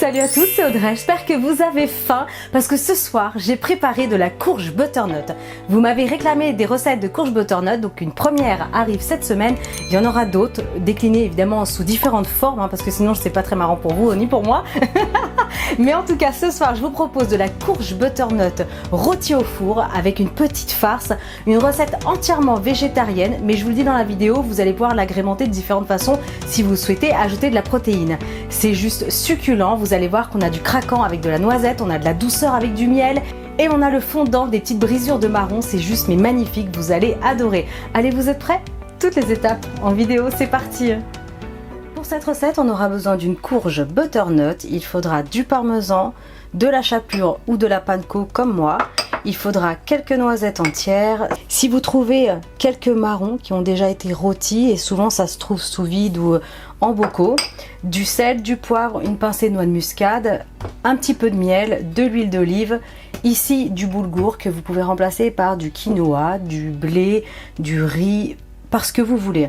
Salut à tous, c'est Audrey, j'espère que vous avez faim parce que ce soir j'ai préparé de la courge butternut. Vous m'avez réclamé des recettes de courge butternut, donc une première arrive cette semaine, il y en aura d'autres, déclinées évidemment sous différentes formes parce que sinon c'est pas très marrant pour vous ni pour moi. Mais en tout cas ce soir je vous propose de la courge butternut rôtie au four avec une petite farce, une recette entièrement végétarienne, mais je vous le dis dans la vidéo, vous allez pouvoir l'agrémenter de différentes façons si vous souhaitez ajouter de la protéine. C'est juste succulent, vous allez voir qu'on a du craquant avec de la noisette, on a de la douceur avec du miel et on a le fondant, des petites brisures de marron, c'est juste mais magnifique, vous allez adorer. Allez, vous êtes prêts? Toutes les étapes en vidéo, c'est parti! Pour cette recette, on aura besoin d'une courge butternut, il faudra du parmesan, de la chapelure ou de la panko comme moi. Il faudra quelques noisettes entières. Si vous trouvez quelques marrons qui ont déjà été rôtis, et souvent ça se trouve sous vide ou en bocaux, du sel, du poivre, une pincée de noix de muscade, un petit peu de miel, de l'huile d'olive, ici du boulgour que vous pouvez remplacer par du quinoa, du blé, du riz, parce que vous voulez.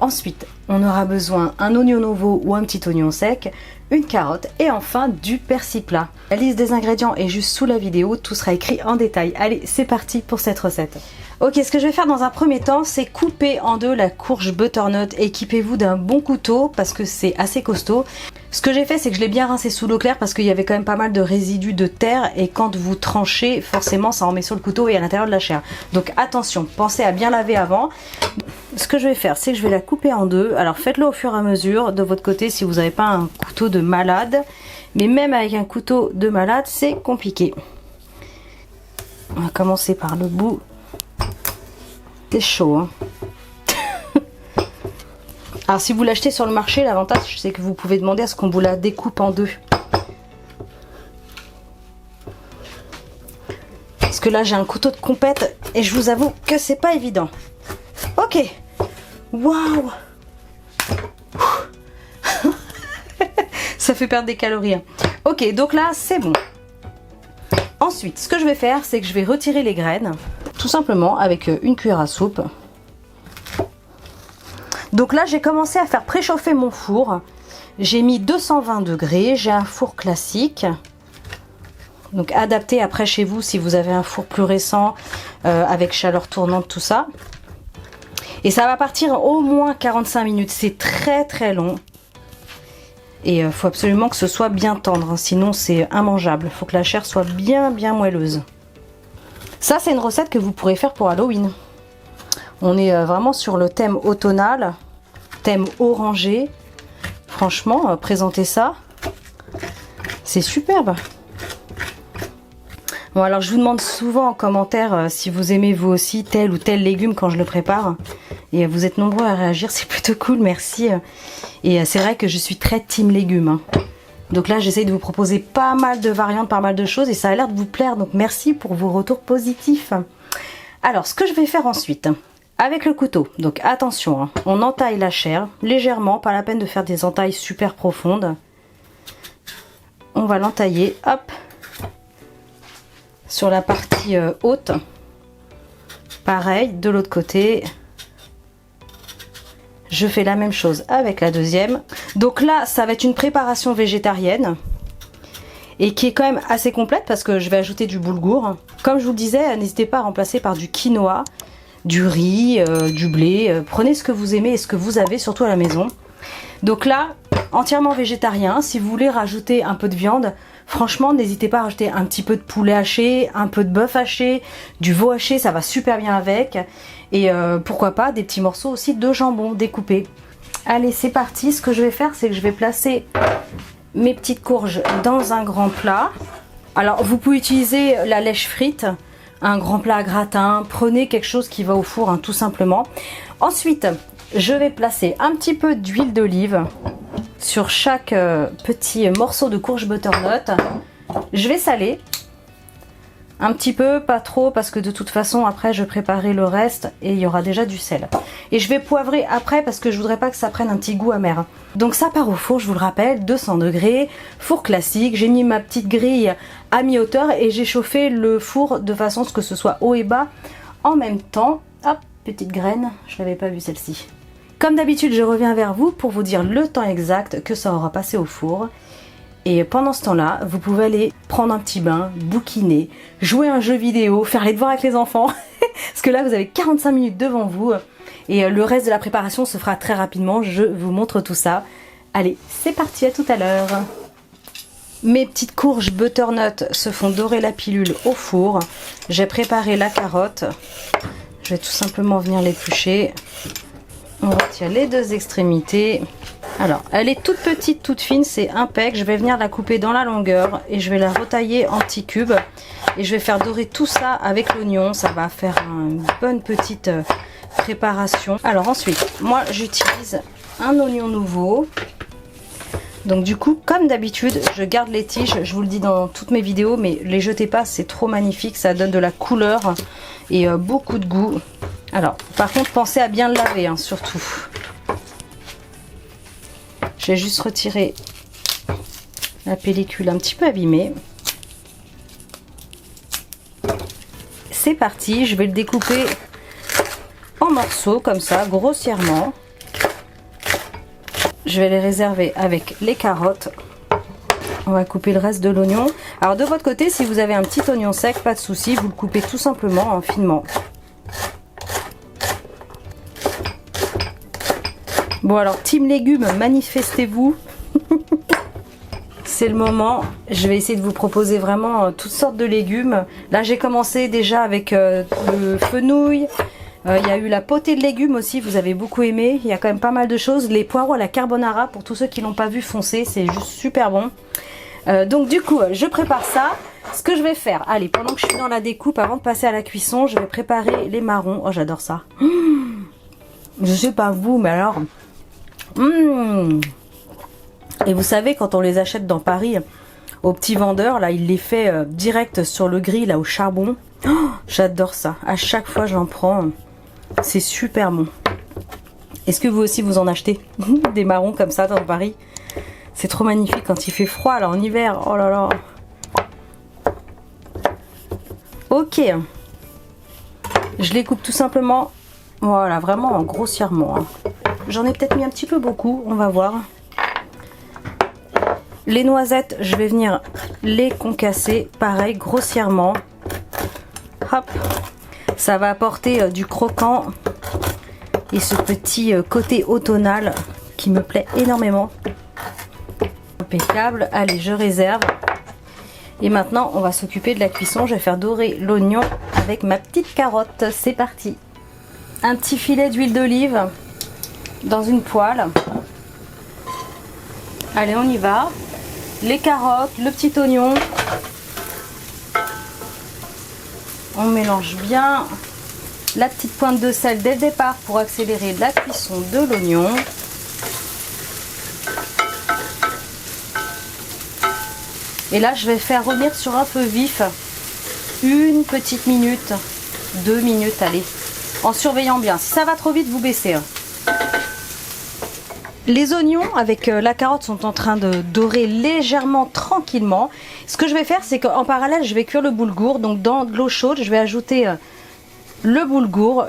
Ensuite, on aura besoin d'un oignon nouveau ou un petit oignon sec, une carotte et enfin du persil plat. La liste des ingrédients est juste sous la vidéo, tout sera écrit en détail. Allez, c'est parti pour cette recette. Ok, ce que je vais faire dans un premier temps, c'est couper en deux la courge butternut. Équipez-vous d'un bon couteau parce que c'est assez costaud. Ce que j'ai fait, c'est que je l'ai bien rincé sous l'eau claire parce qu'il y avait quand même pas mal de résidus de terre et quand vous tranchez, forcément ça en met sur le couteau et à l'intérieur de la chair. Donc attention, pensez à bien laver avant. Ce que je vais faire, c'est que je vais la couper en deux. Alors faites-le au fur et à mesure de votre côté si vous n'avez pas un couteau de malade. Mais même avec un couteau de malade, c'est compliqué. On va commencer par le bout. C'est chaud, hein. Alors si vous l'achetez sur le marché, l'avantage c'est que vous pouvez demander à ce qu'on vous la découpe en deux. Parce que là j'ai un couteau de compète et je vous avoue que c'est pas évident. Ok. Waouh. Ça fait perdre des calories, hein. Ok, donc là c'est bon. Ensuite, ce que je vais faire, c'est que je vais retirer les graines, tout simplement avec une cuillère à soupe. Donc là, j'ai commencé à faire préchauffer mon four. J'ai mis 220 degrés, j'ai un four classique. Donc adapté après chez vous si vous avez un four plus récent, avec chaleur tournante, tout ça. Et ça va partir au moins 45 minutes, c'est très très long. Et il faut absolument que ce soit bien tendre, hein, sinon c'est immangeable. Il faut que la chair soit bien moelleuse. Ça, c'est une recette que vous pourrez faire pour Halloween. On est vraiment sur le thème automnal, thème orangé. Franchement, présenter ça, c'est superbe. Bon, alors je vous demande souvent en commentaire si vous aimez vous aussi tel ou tel légume quand je le prépare. Et vous êtes nombreux à réagir, c'est plutôt cool, merci. Et c'est vrai que je suis très team légumes, hein. Donc là, j'essaye de vous proposer pas mal de variantes, pas mal de choses et ça a l'air de vous plaire. Donc merci pour vos retours positifs. Alors, ce que je vais faire ensuite, avec le couteau, donc attention, hein, on entaille la chair légèrement, pas la peine de faire des entailles super profondes. On va l'entailler, hop, sur la partie haute. Pareil, de l'autre côté. Je fais la même chose avec la deuxième. Donc là, ça va être une préparation végétarienne et qui est quand même assez complète parce que je vais ajouter du boulgour. Comme je vous le disais, n'hésitez pas à remplacer par du quinoa, du riz, du blé. Prenez ce que vous aimez et ce que vous avez, surtout à la maison. Donc là, entièrement végétarien. Si vous voulez rajouter un peu de viande, franchement, n'hésitez pas à rajouter un petit peu de poulet haché, un peu de bœuf haché, du veau haché, ça va super bien avec. Et pourquoi pas des petits morceaux aussi de jambon découpés. Allez, c'est parti. Ce que je vais faire, c'est que je vais placer mes petites courges dans un grand plat. Alors, vous pouvez utiliser la lèche frite, un grand plat à gratin. Prenez quelque chose qui va au four, hein, tout simplement. Ensuite, je vais placer un petit peu d'huile d'olive sur chaque petit morceau de courge butternut. Je vais saler. Un petit peu, pas trop, parce que de toute façon, après, je préparerai le reste et il y aura déjà du sel. Et je vais poivrer après parce que je voudrais pas que ça prenne un petit goût amer. Donc ça part au four, je vous le rappelle, 200 degrés, four classique. J'ai mis ma petite grille à mi-hauteur et j'ai chauffé le four de façon à ce que ce soit haut et bas en même temps. Hop, petite graine, je l'avais pas vue celle-ci. Comme d'habitude, je reviens vers vous pour vous dire le temps exact que ça aura passé au four. Et pendant ce temps-là, vous pouvez aller prendre un petit bain, bouquiner, jouer à un jeu vidéo, faire les devoirs avec les enfants. Parce que là, vous avez 45 minutes devant vous. Et le reste de la préparation se fera très rapidement. Je vous montre tout ça. Allez, c'est parti, à tout à l'heure. Mes petites courges butternut se font dorer la pilule au four. J'ai préparé la carotte. Je vais tout simplement venir l'éplucher. On retire les deux extrémités. Alors, elle est toute petite, toute fine, c'est impec. Je vais venir la couper dans la longueur et je vais la retailler en petits cubes. Et je vais faire dorer tout ça avec l'oignon. Ça va faire une bonne petite préparation. Alors ensuite, moi j'utilise un oignon nouveau. Donc du coup, comme d'habitude, je garde les tiges. Je vous le dis dans toutes mes vidéos, mais les jetez pas, c'est trop magnifique. Ça donne de la couleur et beaucoup de goût. Alors, par contre, pensez à bien le laver, hein, surtout. Je vais juste retirer la pellicule un petit peu abîmée. C'est parti, je vais le découper en morceaux comme ça, grossièrement. Je vais les réserver avec les carottes. On va couper le reste de l'oignon. Alors de votre côté, si vous avez un petit oignon sec, pas de souci, vous le coupez tout simplement en finement. Bon alors, team légumes, manifestez-vous. C'est le moment. Je vais essayer de vous proposer vraiment toutes sortes de légumes. Là, j'ai commencé déjà avec le fenouil. Il y a eu la potée de légumes aussi, vous avez beaucoup aimé. Il y a quand même pas mal de choses. Les poireaux à la carbonara, pour tous ceux qui l'ont pas vu, foncez, c'est juste super bon. Donc du coup, je prépare ça. Ce que je vais faire, allez, pendant que je suis dans la découpe, avant de passer à la cuisson, je vais préparer les marrons. Oh, j'adore ça. Je sais pas vous, mais alors... Et vous savez, quand on les achète dans Paris, au petit vendeur, là, il les fait direct sur le grill, là, au charbon. Oh, j'adore ça. À chaque fois, j'en prends. C'est super bon. Est-ce que vous aussi, vous en achetez des marrons comme ça dans Paris? C'est trop magnifique quand il fait froid, là, en hiver. Oh là là. Ok. Je les coupe tout simplement. Voilà, vraiment grossièrement. J'en ai peut-être mis un petit peu beaucoup, on va voir. Les noisettes, je vais venir les concasser, pareil, grossièrement. Hop. Ça va apporter du croquant et ce petit côté automnal qui me plaît énormément. Impeccable. Allez, je réserve. Et maintenant, on va s'occuper de la cuisson. Je vais faire dorer l'oignon avec ma petite carotte. C'est parti. Un petit filet d'huile d'olive dans une poêle. Allez, on y va. Les carottes, le petit oignon. On mélange bien. La petite pointe de sel dès le départ pour accélérer la cuisson de l'oignon. Et là, je vais faire revenir sur un feu vif une petite minute, 2 minutes, allez, en surveillant bien. Si ça va trop vite, vous baissez. Les oignons avec la carotte sont en train de dorer légèrement, tranquillement. Ce que je vais faire, c'est qu'en parallèle, je vais cuire le boulgour. Donc dans de l'eau chaude, je vais ajouter le boulgour.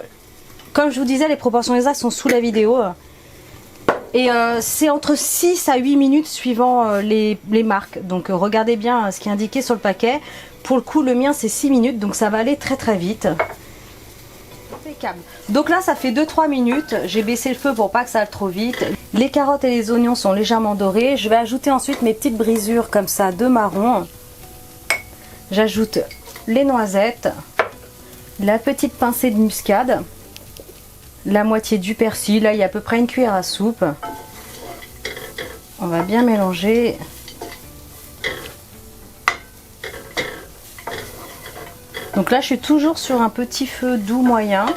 Comme je vous disais, les proportions exactes sont sous la vidéo. Et c'est entre 6 à 8 minutes suivant les marques. Donc regardez bien ce qui est indiqué sur le paquet. Pour le coup, le mien, c'est 6 minutes. Donc ça va aller très très vite. Impeccable. Donc là, ça fait 2-3 minutes. J'ai baissé le feu pour pas que ça aille trop vite. Les carottes et les oignons sont légèrement dorés. Je vais ajouter ensuite mes petites brisures comme ça de marron. J'ajoute les noisettes, la petite pincée de muscade, la moitié du persil. Là, il y a à peu près une cuillère à soupe. On va bien mélanger. Donc là, je suis toujours sur un petit feu doux moyen.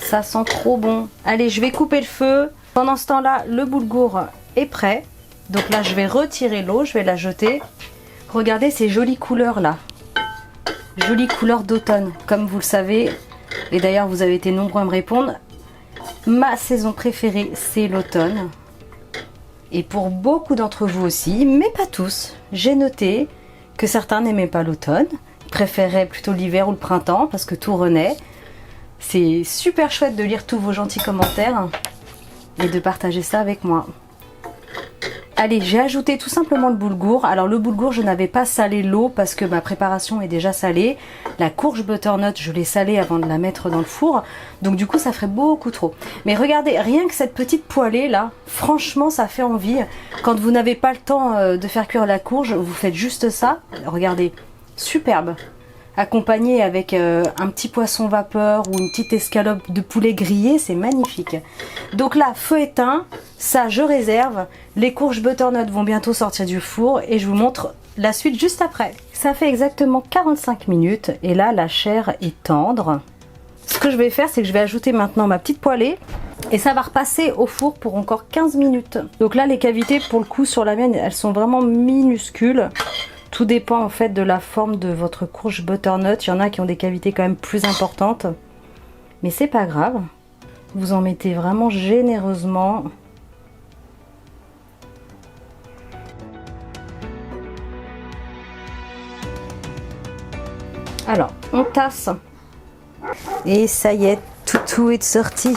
Ça sent trop bon. Allez, je vais couper le feu. Pendant ce temps-là, le boulgour est prêt. Donc là, je vais retirer l'eau, je vais la jeter. Regardez ces jolies couleurs là. Jolies couleurs d'automne, comme vous le savez. Et d'ailleurs, vous avez été nombreux à me répondre. Ma saison préférée, c'est l'automne. Et pour beaucoup d'entre vous aussi, mais pas tous, j'ai noté que certains n'aimaient pas l'automne. Préféraient plutôt l'hiver ou le printemps parce que tout renaît. C'est super chouette de lire tous vos gentils commentaires et de partager ça avec moi. Allez, j'ai ajouté tout simplement le boulgour. Alors le boulgour, je n'avais pas salé l'eau parce que ma préparation est déjà salée. La courge butternut, je l'ai salée avant de la mettre dans le four. Donc du coup, ça ferait beaucoup trop. Mais regardez, rien que cette petite poêlée là, franchement, ça fait envie. Quand vous n'avez pas le temps de faire cuire la courge, vous faites juste ça. Regardez, superbe. Accompagné avec un petit poisson vapeur ou une petite escalope de poulet grillé, c'est magnifique. Donc là, feu éteint, ça je réserve. Les courges butternut vont bientôt sortir du four et je vous montre la suite juste après. Ça fait exactement 45 minutes et là la chair est tendre. Ce que je vais faire, c'est que je vais ajouter maintenant ma petite poêlée et ça va repasser au four pour encore 15 minutes. Donc là, les cavités, pour le coup, sur la mienne, elles sont vraiment minuscules. Tout dépend en fait de la forme de votre courge butternut. Il y en a qui ont des cavités quand même plus importantes. Mais c'est pas grave. Vous en mettez vraiment généreusement. Alors, on tasse. Et ça y est, tout est sorti.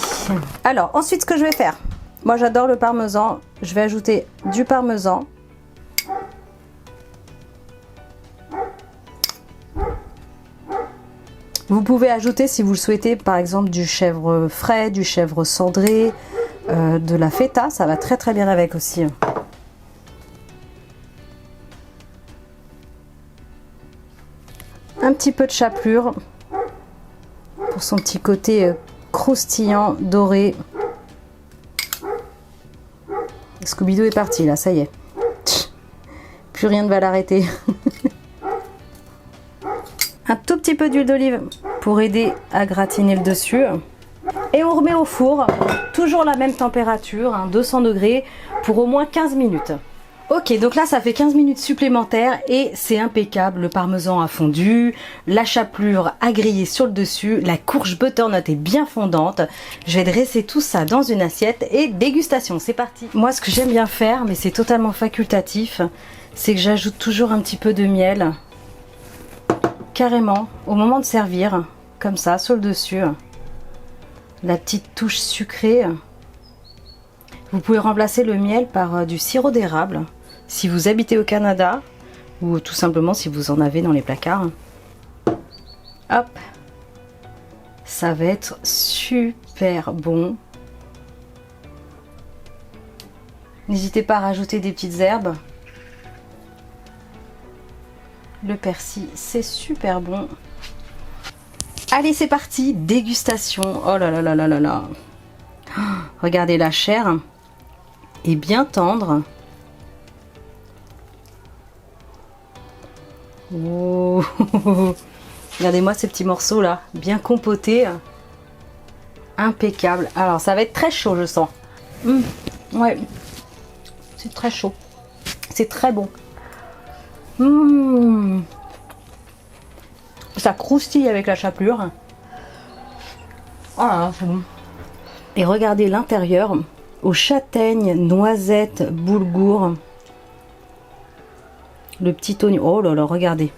Alors, ensuite, ce que je vais faire. Moi, j'adore le parmesan. Je vais ajouter du parmesan. Vous pouvez ajouter, si vous le souhaitez, par exemple du chèvre frais, du chèvre cendré, de la feta, ça va très très bien avec aussi. Un petit peu de chapelure pour son petit côté croustillant, doré. Scooby-Doo est parti là, ça y est. Plus rien ne va l'arrêter. Un tout petit peu d'huile d'olive pour aider à gratiner le dessus. Et on remet au four, toujours la même température, 200 degrés, pour au moins 15 minutes. Ok, donc là ça fait 15 minutes supplémentaires et c'est impeccable. Le parmesan a fondu, la chapelure a grillé sur le dessus, la courge butternut est bien fondante. Je vais dresser tout ça dans une assiette et dégustation, c'est parti. Moi ce que j'aime bien faire, mais c'est totalement facultatif, c'est que j'ajoute toujours un petit peu de miel. Carrément, au moment de servir, comme ça, sur le dessus, la petite touche sucrée. Vous pouvez remplacer le miel par du sirop d'érable, si vous habitez au Canada, ou tout simplement si vous en avez dans les placards. Hop, ça va être super bon. N'hésitez pas à rajouter des petites herbes. Le persil, c'est super bon. Allez, c'est parti, dégustation. Oh là là là là là là. Oh, regardez, la chair est bien tendre. Oh. Regardez-moi ces petits morceaux là, bien compotés. Impeccable. Alors, ça va être très chaud, je sens. Ouais, c'est très chaud. C'est très bon. Ça croustille avec la chapelure. Oh là là, c'est bon. Et regardez l'intérieur, aux châtaignes, noisettes, boulgour. Le petit oignon. Oh là là, regardez.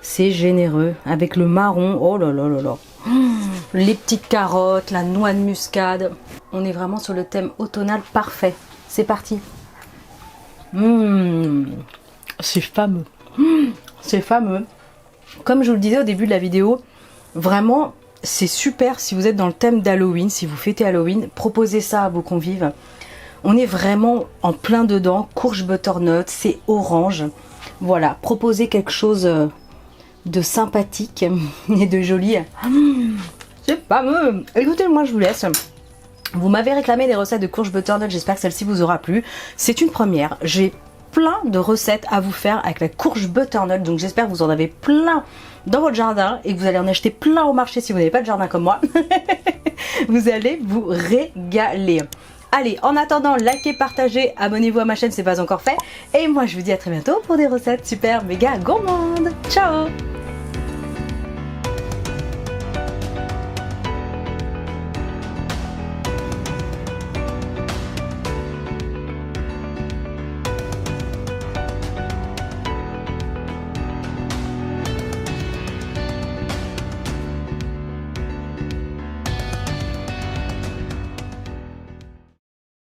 C'est généreux. Avec le marron. Oh là là là là. Les petites carottes, la noix de muscade. On est vraiment sur le thème automnal parfait. C'est parti. C'est fameux. C'est fameux. Comme je vous le disais au début de la vidéo, vraiment, c'est super si vous êtes dans le thème d'Halloween, si vous fêtez Halloween, proposez ça à vos convives. On est vraiment en plein dedans. Courge butternut, c'est orange. Voilà, proposez quelque chose de sympathique et de joli. C'est fameux. Écoutez, moi je vous laisse. Vous m'avez réclamé des recettes de courge butternut, j'espère que celle-ci vous aura plu. C'est une première. J'ai plein de recettes à vous faire avec la courge butternut, donc j'espère que vous en avez plein dans votre jardin et que vous allez en acheter plein au marché si vous n'avez pas de jardin comme moi. Vous allez vous régaler. Allez, en attendant, likez, partagez, abonnez-vous à ma chaîne si ce n'est pas encore fait. Et moi je vous dis à très bientôt pour des recettes super méga gourmandes. Ciao!